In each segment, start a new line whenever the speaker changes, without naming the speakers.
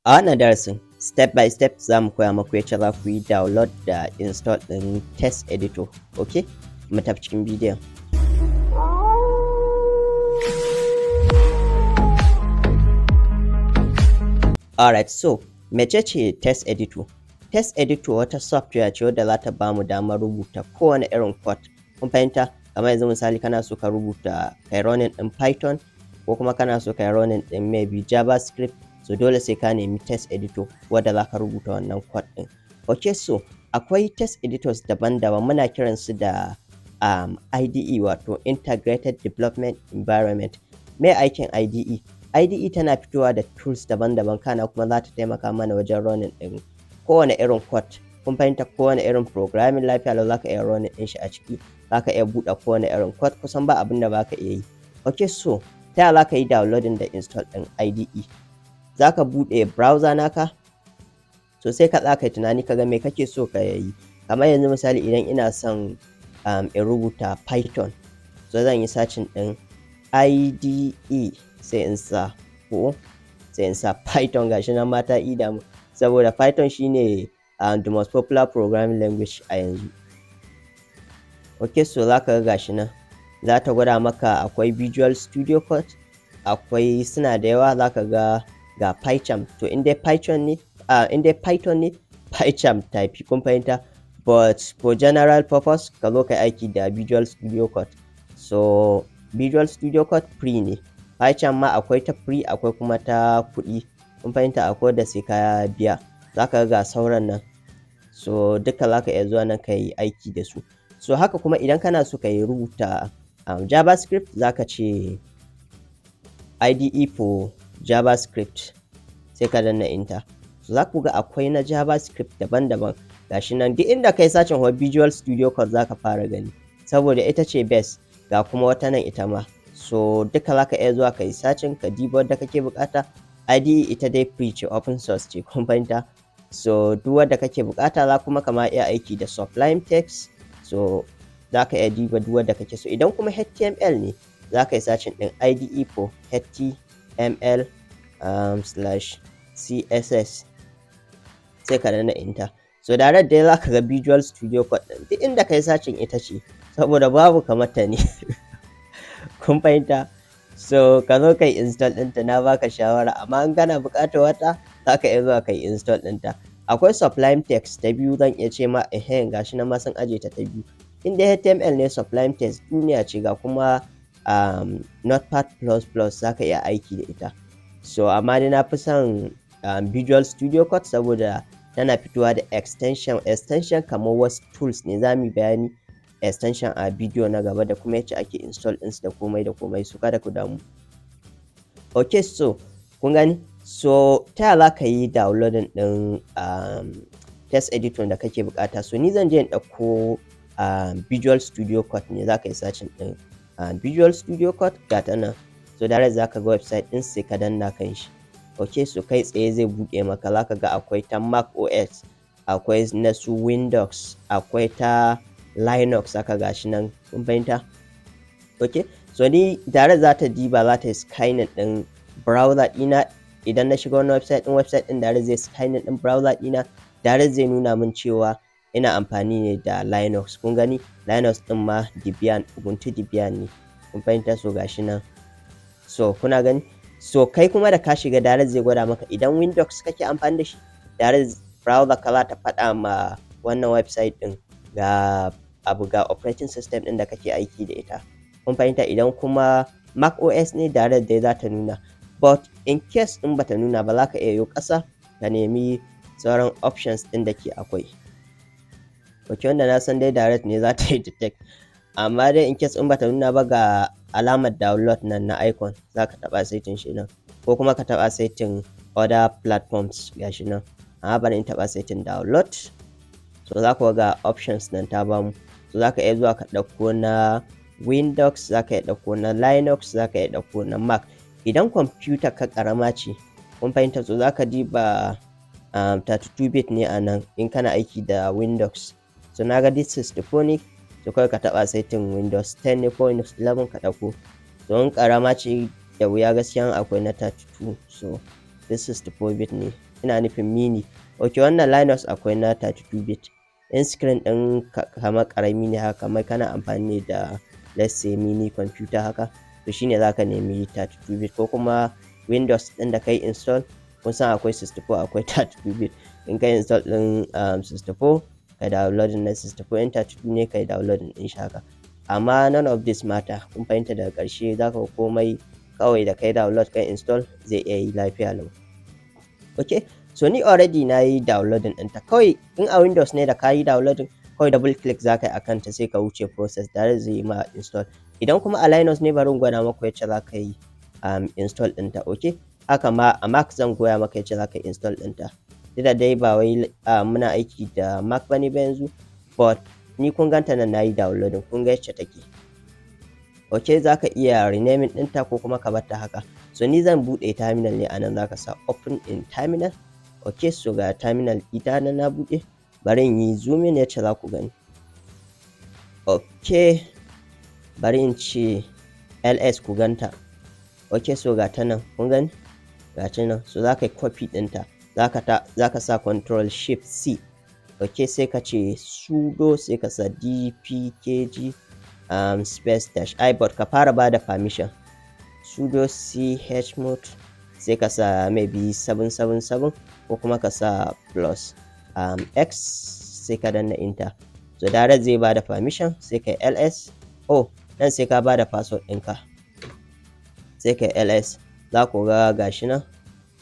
A wannan darasin step by step za mu koya maku yacce za ku yi download da install ɗin text editor. Okay, mu tafi cikin bidiyon. Alright, so mecece text editor? Text editor wata software ce wadda za ta ba mu damar rubuta kowane irin code. Kun fahimta? Kamar yanzu misali kana so ka rubuta kai running ɗin Python ko kuma kana so kai running ɗin maybe JavaScript, so dole sai ka nemi text editor wadda za ka rubuta wannan code ɗin. Okay, so akwai text editors daban-daban, muna kiransu da IDE wato Integrated Development Environment. Me aikin IDE? IDE tana fitowa da tools daban-daban, kana kuma za ta taimaka mana wajen running ɗin kowane irin code. Kun fahimta? Kowane irin programming lafiya lau za ka iya running ɗin shi a ciki, za ka iya buɗe kowane irin code, kusan ba abin da ba ka iya yi. Okay, so ta yaya za ka yi downloading da install ɗin IDE? Za ka buɗe browser naka, so sai ka tsaka yi tunani ka ga me kake so ka yi. Kamar yanzu misali idan ina son in rubuta Python, so zan yi searching ɗin IDE sai in sa Python. Gashi nan mata ida mu, saboda Python shine the most popular programming language a yanzu. Okay, so za ka ga gashi nan za ta gwada maka akwai Visual Studio Code, akwai suna da yawa, za ka ga PyCharm. To in dai Python ne PyCharm tafi, kun fahimta? But for general purpose ka zo kai aiki da Visual Studio Code. So Visual Studio Code free ne, PyCharm ma akwai ta free akwai kuma ta kuɗi. Kun fahimta? Akwai da sai ka biya. Za ka ga sauran nan, so duka za ka iya zuwa nan ka yi aiki da su. So haka kuma idan kana so ka yi rubuta JavaScript, za ka ce IDE for JavaScript sai ka danna enter. So za ku ga akwai na JavaScript daban-daban. Gashi nan duk inda kai sacin wa Visual Studio Code za ka fara gani, saboda ita ce best. Ga kuma wata nan ita ma, so duka za ka iya zuwa ka yi sacin ka diba wadda kake bukata. IDE ita dai free ce, open source ce, kun fahimta? So duk wadda kake bukata za kuma kama iya aiki da Sublime Text, so za ka iya diba duk wadda kake so. Idan kuma HTML ne, za ka yi sacin ɗin IDE for HTML /CSS sai ka danna enter. So direct dai za ka ga Visual Studio Code ɗin duk inda kai sacin ita ce, saboda babu kamata ne. Kun fahimta? So ka zo kai install ɗinta, na baka shawara, amma in kana buƙatar wata za ka iya zuwa kai install ɗinta. Akwai Sublime Text ta biyu, zan iya ce ma gashi nan ma sun aje ta biyu. In dai HTML ne, Sublime Text duniya ce. Ga kuma Notepad++ za ka iya aiki da ita. So amma dai na fi son Visual Studio Code saboda tana fitowa da extension kamar wasu tools ne. Za mu bayani extension a bidiyo na gaba da kuma yacce ake install ɗinsu da komai, su kada ku damu. Okay, so kun gani, so ta yaya za ka yi downloading ɗin text editor da kake bukata? So ni zan je in ɗauko Visual Studio Code ne. Za ka yi searching ɗin Visual Studio Code, ga ta nan. So direct za ka ga website ɗin sai ka danna kan shi. Okay, so kai tsaye zai buɗe maka, za ka ga akwai ta Mac OS, akwai na su Windows, akwai ta Linux, aka gashi nan. Kun fahimta? Okay, so ni direct za ta diba, za ta yi scanning ɗin browser ɗina. Idan na shiga wani website ɗin direct zai scanning ɗin browser ɗina, direct zai nuna min cewa ina amfani ne da Linux. Kun gani Linux ɗin ma Debian, Ubuntu Debian ne. Kun fahimta? So gashi nan, so kuna gani. So kai kuma da ka shiga direct zai gwada maka. Idan Windows kake amfani da shi, direct browser ka za ta faɗa ma wannan website ɗin ga operating system ɗin da kake aiki da ita. Kun fahimta? Idan kuma Mac OS ne, direct dai za ta nuna, but in case in bata nuna ba, za ka iya yo ƙasa ka nemi sauran options ɗin da ke akwai. Okay, wanda na san dai direct ne za ta yi detect, amma dai in case in bata nuna ba, ga alamar download nan na icon, za ka taɓa setting shi nan, ko kuma ka taɓa setting other platforms, gashi nan. Amma bari in taɓa setting download. So za ku ga options nan ta bamu. So za ka iya zuwa ka ɗauko na Windows, za ka iya ɗauko na Linux, za ka iya ɗauko na Mac. Idan kwamfuta ka ƙarama ce, kun fahimta, so za ka diba 32-bit ne a nan in kana aiki da Windows. So na ga this is the phonic, so kawai ka taɓa setting Windows 10 ne ko Windows 11 ka ɗauko. So in ƙarama ce da wuya gaskiya akwai na 32, so this is the 4-bit ne. ina nufin mini. Okay, wannan Linux akwai na 32 bit. In screen ɗin kamar ƙarami ne haka, kamar kana amfani ne da let's say mini computer haka, to shine zaka nemi 32 bit, ko kuma Windows ɗin da kai install, kun san akwai 64 akwai 32 bit. In kai install ɗin 64 kai downloading na 64, in 32 ne kai downloading ɗin shi haka. Amma none of this matter, kun fahimta, daga ƙarshe zaka komai kawai da kai download kai install zai iya yi lafiya lau. Okay, so ni already na yi downloading ɗinta. Kawai in a Windows ne da ka yi downloading, kawai double click za ka yi a kanta sai ka wuce process da zai yi ma install. Idan kuma a Linux ne, bari in gwada maka yacce za ka yi install ɗinta. Okay, haka ma a Mac zan goya maka yacce za ka yi install ɗinta. Duk da dai ba wai muna aiki da Mac bane ba yanzu, but ni kun ganta nan na yi downloading, kun ga yacce take. Okay, za ka iya renaming ɗinta ko kuma ka barta haka. So ni zan buɗe terminal ne, anan za ka sa open in terminal. Okay, so ga terminal ita nan na buɗe, bari in yi zoom in yacce za ku gani. Okay, bari in ce ls ku ganta. Okay, so ga ta nan kun gani, ga ta nan. So za ka yi copy ɗinta, za ka sa control shift c. Okay, sai ka ce sudo, sai ka sa dpkg space dash I, but ka fara bada permission. Sudo chmod, sai ka sa maybe 777 ko kuma ka sa plus x, sai ka danna enter. So direct zai bada permission, sai ka ls. Nan sai ka bada password ɗinka, sai ka ls. za ku ga gashi nan.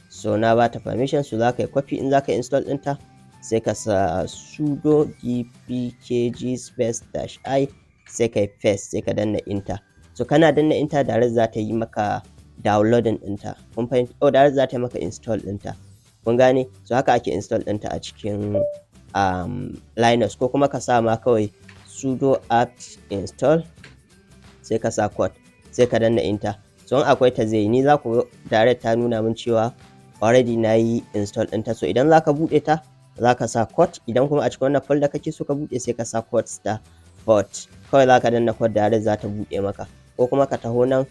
So na bata permission, so za ka yi copy. In za ka install ɗinta, sai ka sa sudo dpkg space dash I, sai ka yi paste, sai ka danna enter. So kana danna enter, direct za ta yi maka downloading ɗinta. Kun fahimta? Direct za ta yi maka install ɗinta. Kun gane? So haka ake install ɗinta a cikin Linux, ko kuma ka sa ma kawai sudo apt install, sai ka sa code, sai ka danna enter. So in akwai ta zai, ni za ku direct ta nuna min cewa already na yi install ɗinta. So idan za ka buɗe ta, za ka sa code. Idan kuma a cikin wannan folder kake so ka buɗe, sai ka sa code star. But kawai za ka danna code direct za ta buɗe maka, ko kuma ka taho nan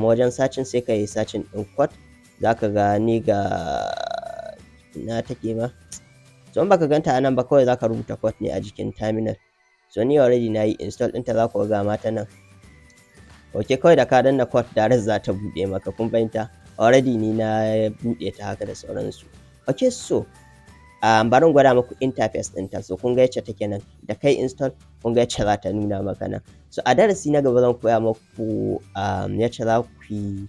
wajen searching, sai ka yi searching ɗin code. Za ka ga ni ga na take ma. So in baka ganta a nan ba, kawai za ka rubuta code ne a jikin terminal. So ni already na yi install ɗinta, za ku ga mata nan. Okay, kawai da ka danna code direct za ta buɗe maka. Kun fahimta? Already ni na buɗe ta haka da sauransu. Okay, so bari in gwada muku interface ɗinta. So kun ga yacce take nan, da kai install kun ga yacce za ta nuna maka nan. So a darasi na gaba zan koya muku yacce za ku yi,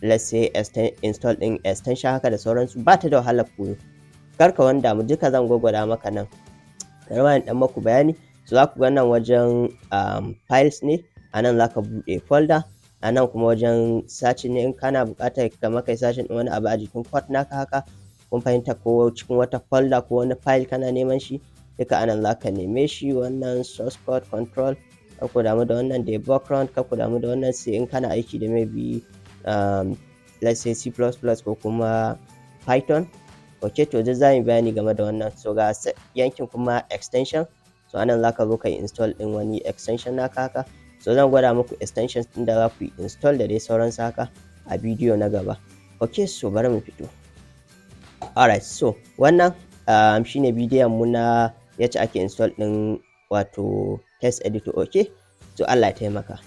let's say install ɗin extension haka da sauransu. Ba ta da wahalar koyo, karka wanda mu duka zan gwagwada maka nan. Karma in ɗan maku bayani. So za ku ga nan wajen files ne, a nan za ka buɗe folder. A nan kuma wajen searching ne, in kana buƙatar ka maka searching ɗin wani abu a jikin code naka haka, kun fahimta, ko cikin wata folder ko wani file kana neman shi, duka anan za ka neme shi. Wannan source code control, ka ku damu da wannan da background, ka ku damu da wannan sai in kana aiki da maybe let's say C++ ko kuma Python. Okay, to duk za mu bayani game da wannan. So ga yankin kuma extension. So anan za ka zo ka yi install ɗin wani extension naka haka. So zan gwada muku extensions ɗin da za ku yi install da dai sauransu haka a bidiyo na gaba. Okay, so bari mu fito. Alright, so wannan shine bidiyon mu na yacce ake install ɗin wato text editor. Okay, so Allah ya taimaka.